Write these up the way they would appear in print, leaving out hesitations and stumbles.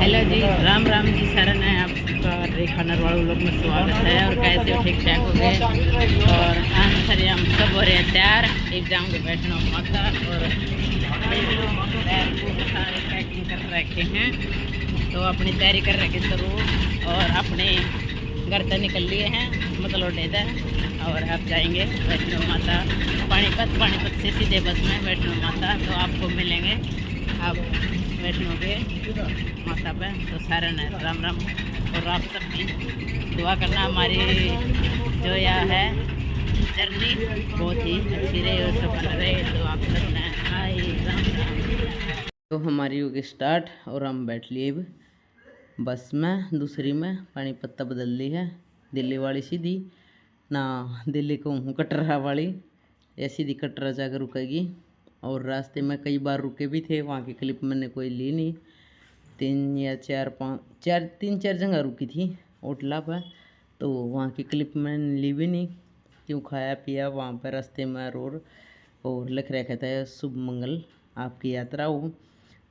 Hello जी, राम राम जी। शरण है आपका रेखा नरवाड़ू लोग में स्वागत है। और कैसे हो? ठीक ठाक हो गए? और आंसर हम सब हो रहे हैं तैयार। एक जाऊँगे बैठना माता और सारे पैकिंग कर रखे हैं, तो अपनी तैयारी कर रखे शुरू। और अपने घर से निकल लिए हैं, मतलब डेदर। और अब जाएंगे वैष्णो माता पानीपत से सीधे बस में वैष्णो माता। तो आपको मिलेंगे अब वैष्णो के माता पे। तो सारा है राम राम। और आप सब भी दुआ करना हमारी जो यह है जर्नी बहुत ही अच्छी रही और सफल रहे। तो आप सब ने हाय राम राम। तो हमारी होगी स्टार्ट और हम बैठ लिए बस में, दूसरी में पानीपत बदल ली है। दिल्ली वाली सीधी ना, दिल्ली को हूँ कटरा वाली, या सीधी कटरा जाकर रुकेगी। और रास्ते में कई बार रुके भी थे, वहाँ की क्लिप मैंने कोई ली नहीं। तीन चार जगह रुकी थी होटला पर, तो वहाँ की क्लिप मैंने ली भी नहीं। क्यों खाया पिया वहाँ पर रास्ते में और लिख रखा था शुभ मंगल आपकी यात्रा हो,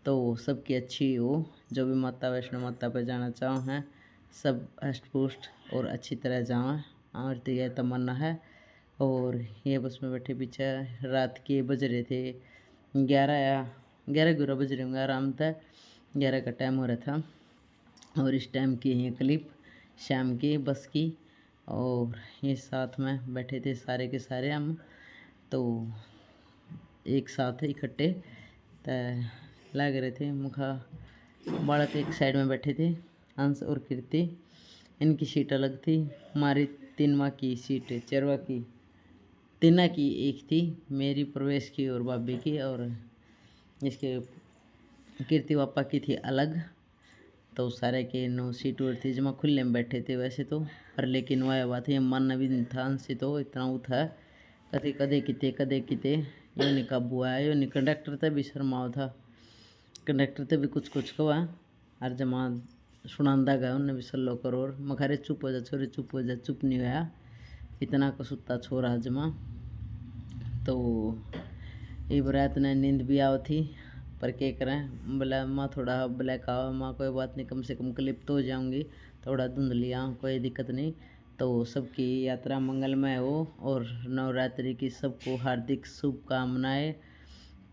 तो सबकी अच्छी हो। जो भी माता वैष्णो माता पर जाना चाहो हैं सब हष्ट पुष्ट और अच्छी तरह जाओ, और तो यह तमन्ना है। और ये बस में बैठे पीछे रात के बज रहे थे 11 बज रहे होंगे आराम था। 11 का टाइम हो रहा था। और इस टाइम की है क्लिप शाम की बस की। और ये साथ में बैठे थे सारे के सारे हम, तो एक साथ इकट्ठे लग रहे थे। मुखा बालक एक साइड में बैठे थे, अंश और कीर्ति। इनकी सीट अलग थी, हमारी 3वां की सीट 4वां की 3 की एक थी, मेरी प्रवेश की और भाभी की। और इसके कीर्ति पापा की थी अलग। तो सारे के 9 सीट और थी, जमा खुले में बैठे थे वैसे तो। पर लेकिन वह बात है मानना भी नहीं था अंश तो इतना वो था। कदे किते यो नहीं काबू आया, यो नहीं कंडक्टर तक भी शर्माओ था। कंडक्टर तक भी कुछ कहा और जमा सुनांदा गया उन्हें भी सल्लो करोड़ मखारे चुप हो जा छोरे, चुप हो जा। चुप नहीं होया, इतना कसुत्ता छोरा जमा। तो ये बरात ने नींद भी आओ थी, पर क्या करें बोला माँ थोड़ा ब्लैक आओ माँ, कोई बात नहीं कम से कम क्लिप तो हो जाऊँगी, थोड़ा धुंधली आऊँ कोई दिक्कत नहीं। तो सबकी यात्रा मंगलमय हो और नवरात्रि की सबको हार्दिक शुभकामनाएं।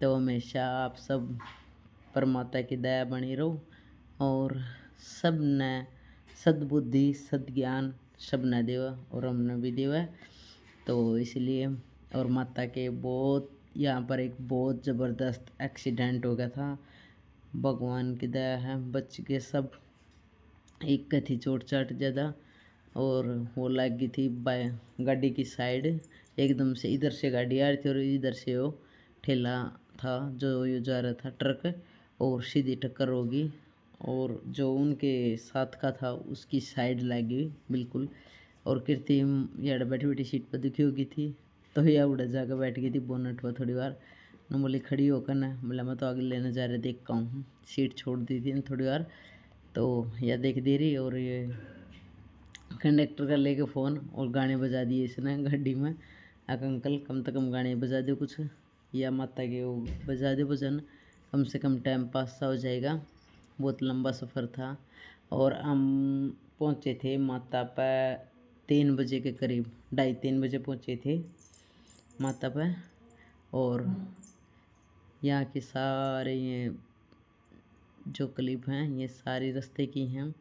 तो हमेशा आप सब परमात्मा की दया बनी रहो और सब ने सद्बुद्धि सद्ज्ञान सब ने देवा और हमने भी देवा। तो इसलिए और माता के बहुत यहाँ पर एक बहुत ज़बरदस्त एक्सीडेंट हो गया था, भगवान की दया है बच के सब। एक का थी चोट चाट ज़्यादा और वो लग गई थी बाय गाड़ी की साइड। एकदम से इधर से गाड़ी आ रही थी और इधर से वो ठेला था जो ये जा रहा था ट्रक, और सीधी टक्कर होगी। और जो उनके साथ का था उसकी साइड लगी बिल्कुल। और कीर्ति यार बैठी बैठी सीट पर दुखी हो गई थी, तो यह उड़ा जाकर बैठ गई थी बोनट पर थोड़ी बार। न बोली खड़ी होकर ना, बोला मैं तो आगे लेने जा रहे देख का हूँ। सीट छोड़ दी थी न थोड़ी बार, तो यह देख दे रही। और ये कंडक्टर का लेके फ़ोन और गाने बजा दिए इसने गाड़ी में। अंकल कम से कम गाने बजा दो कुछ, या माता के वो बजा दो भजन, कम से कम टाइम पास सा हो जाएगा। बहुत लंबा सफ़र था। और हम पहुँचे थे माता पर 3 बजे के करीब, 2:30-3 बजे पहुँचे थे माता पर। और यहाँ के सारे ये जो क्लिप हैं ये सारी रास्ते की हैं।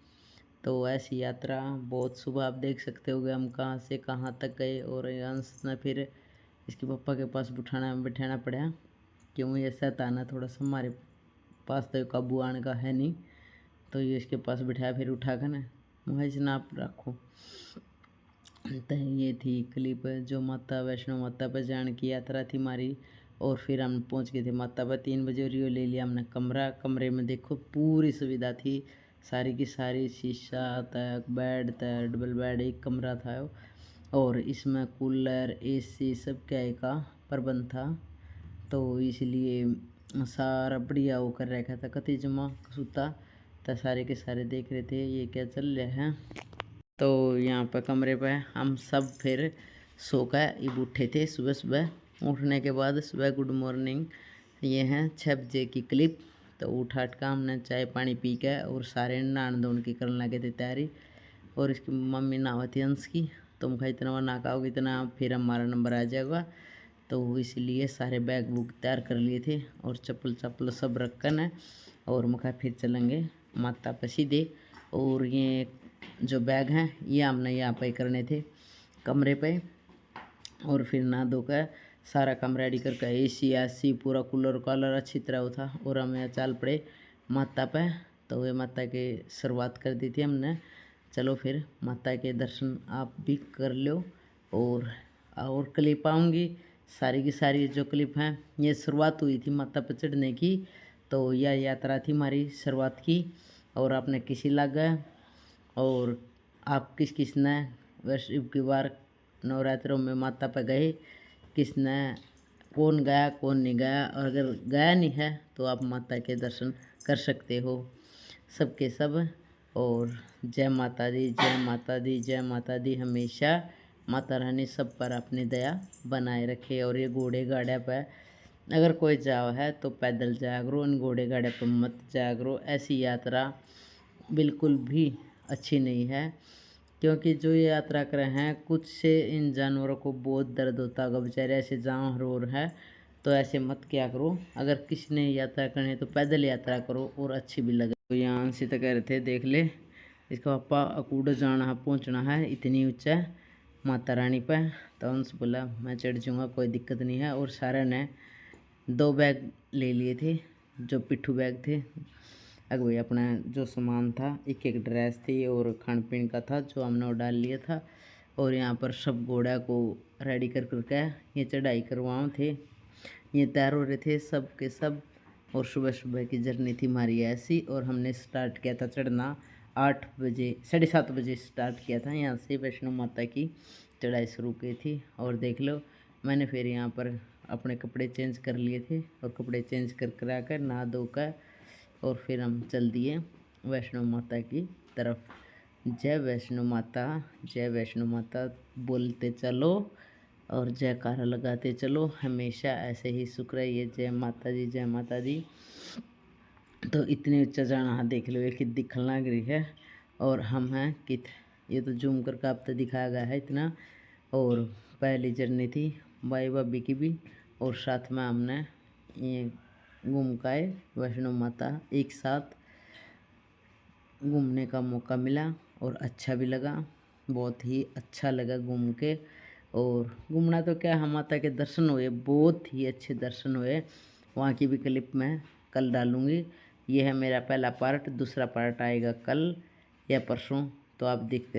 तो ऐसी यात्रा बहुत सुबह आप देख सकते हो हम कहाँ से कहाँ तक गए। और अंश ने फिर इसके पापा के पास बिठाना पड़ा, क्यों ये शैतान थोड़ा सा हमारे पास तो काबू आने का है नहीं। तो ये इसके पास बिठाया, फिर उठा कर ना मुझे नाप रखो। तो ये थी क्लिप जो माता वैष्णो माता पर जाने की यात्रा थी हमारी। और फिर हम पहुंच गए थे माता पर 3 बजे और ये ले लिया हमने कमरे में देखो पूरी सुविधा थी, सारी की सारी शीशा तक बेड तक डबल बेड एक कमरा था। और इसमें कूलर एसी सब क्या का प्रबंध था। तो इसलिए सारा बढ़िया वो कर रखा था, कति जमा सूता तो सारे के सारे देख रहे थे ये क्या चल रहा है। तो यहाँ पर कमरे पे हम सब फिर सो कर उठे थे सुबह। उठने के बाद सुबह गुड मॉर्निंग। ये है 6 बजे की क्लिप। तो उठ हट का हमने चाय पानी पी के और सारे नहान धोन की करने लगे थे तैयारी। और इसकी मम्मी नहावा थी अंश की, तुम खा इतना ना खाओगे इतना फिर हमारा नंबर आ जाएगा, तो इसलिए सारे बैग बुक तैयार कर लिए थे और चप्पल चप्पल सब रखकर है। और मखा फिर चलेंगे माता पे सीधे। और ये जो बैग हैं ये हमने यहाँ पे करने थे कमरे पे। और फिर नहा धोकर सारा काम रेडी करके AC पूरा कूलर कॉलर अच्छी तरह था। और हमें चल पड़े माता पे। तो वे माता की शुरुआत कर दी थी हमने। चलो फिर माता के दर्शन आप भी कर लो। और क्लिप आऊँगी सारी की सारी जो क्लिप हैं। ये शुरुआत हुई थी माता पे चढ़ने की, तो यह यात्रा थी हमारी शुरुआत की। और आपने किसी लग गए और आप किसने वैसे की बार नवरात्रों में माता पे गए, किसने कौन गया कौन नहीं गया। और अगर गया नहीं है तो आप माता के दर्शन कर सकते हो सबके सब। और जय माता दी, जय माता दी, जय माता दी। हमेशा माता रानी सब पर अपनी दया बनाए रखे। और ये घोड़े गाड़े पर अगर कोई जाओ है तो पैदल जाया करो, इन घोड़े गाड़े पर मत जाया करो। ऐसी यात्रा बिल्कुल भी अच्छी नहीं है, क्योंकि जो ये यात्रा कर रहे हैं कुछ से इन जानवरों को बहुत दर्द होता होगा बेचारे, ऐसे जानवर है। तो ऐसे मत क्या करो। अगर किसी ने यात्रा करनी है तो पैदल यात्रा करो और अच्छी भी लगे। तो यहाँ से तो कह रहे थे देख ले इसका पापा अकूड जाना है, पहुँचना है इतनी ऊँचा माता रानी पर। तो उनसे बोला मैं चढ़ जाऊँगा, कोई दिक्कत नहीं है। और सारे ने 2 बैग ले लिए थे जो पिट्ठू बैग थे। अगर भाई अपना जो सामान था एक ड्रेस थी और खान पीन का था जो हमने वो डाल लिया था। और यहाँ पर सब घोड़ा को रेडी कर करके ये चढ़ाई करवाओ थे। ये तैयार हो रहे थे सब के सब। और सुबह सुबह की जर्नी थी हमारी ऐसी। और हमने स्टार्ट किया था चढ़ना 8 बजे, 7:30 बजे स्टार्ट किया था। यहाँ से वैष्णो माता की चढ़ाई शुरू की थी। और देख लो मैंने फिर यहाँ पर अपने कपड़े चेंज कर लिए थे और कपड़े चेंज कर कर नहा धोकर और फिर हम चल दिए वैष्णो माता की तरफ। जय वैष्णो माता, जय वैष्णो माता बोलते चलो और जयकारा लगाते चलो। हमेशा ऐसे ही सुख रहिए। जय माता दी, जय माता दी। तो इतनी ऊंचा जाना है देख लो, ये कि दिखने लग रही है। और हम हैं कित ये तो जूम करके आप तो दिखाया गया है इतना। और पहली जर्नी थी भाई भाभी की भी। और साथ में हमने ये घूम के आए वैष्णो माता, एक साथ घूमने का मौका मिला और अच्छा भी लगा, बहुत ही अच्छा लगा घूम के। और घूमना तो क्या, हम माता के दर्शन हुए, बहुत ही अच्छे दर्शन हुए। वहाँ की भी क्लिप मैं कल डालूँगी। ये है मेरा पहला पार्ट, दूसरा पार्ट आएगा कल या परसों, तो आप देखते रहो।